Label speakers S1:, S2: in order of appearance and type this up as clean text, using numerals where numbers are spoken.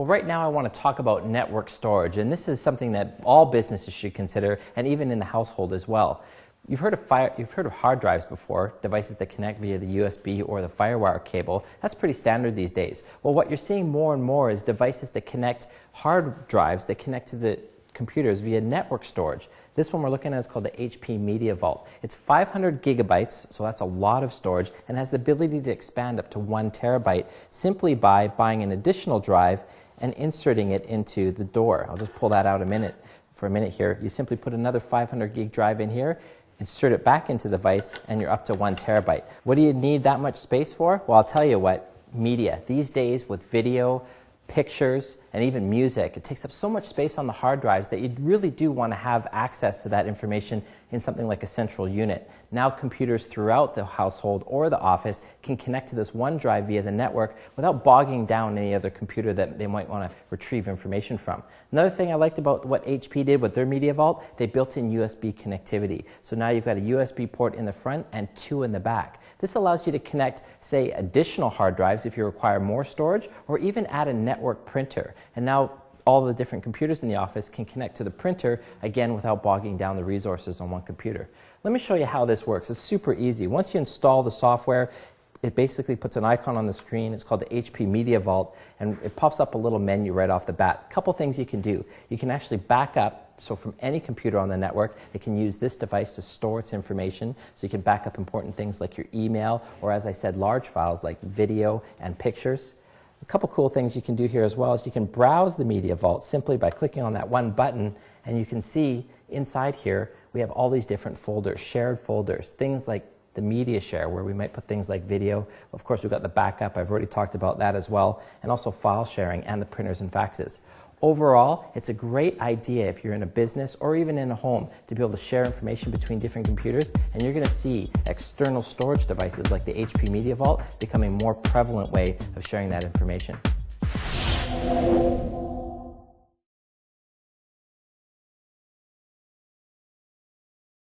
S1: Well, right now I want to talk about network storage, and this is something that all businesses should consider, and even in the household as well. You've heard of hard drives before, devices that connect via the USB or the FireWire cable. That's pretty standard these days. Well, what you're seeing more and more is devices that connect hard drives that connect to the computers via network storage. This one we're looking at is called the HP Media Vault. It's 500 gigabytes, so that's a lot of storage, and has the ability to expand up to 1 terabyte simply by buying an additional drive and inserting it into the door. I'll just pull that out for a minute here. You simply put another 500 gig drive in here, insert it back into the device, and you're up to 1 terabyte. What do you need that much space for? Well, I'll tell you what, media. These days with video, pictures, and even music, it takes up so much space on the hard drives that you really do want to have access to that information in something like a central unit. Now computers throughout the household or the office can connect to this one drive via the network without bogging down any other computer that they might want to retrieve information from. Another thing I liked about what HP did with their Media Vault, they built in USB connectivity. So now you've got a USB port in the front and 2 in the back. This allows you to connect, say, additional hard drives if you require more storage, or even add a network printer. And now all the different computers in the office can connect to the printer, again, without bogging down the resources on one computer. Let me show you how this works. It's super easy. Once you install the software, it basically puts an icon on the screen. It's called the HP Media Vault, and it pops up a little menu right off the bat. A couple things you can do. You can actually back up, so from any computer on the network, it can use this device to store its information. So you can back up important things like your email, or as I said, large files like video and pictures. A couple cool things you can do here as well is you can browse the Media Vault simply by clicking on that one button, and you can see inside here we have all these different folders, shared folders, things like the media share where we might put things like video. Of course, we've got the backup, I've already talked about that as well, and also file sharing and the printers and faxes. Overall, it's a great idea if you're in a business or even in a home to be able to share information between different computers, and you're going to see external storage devices like the HP Media Vault becoming a more prevalent way of sharing that information.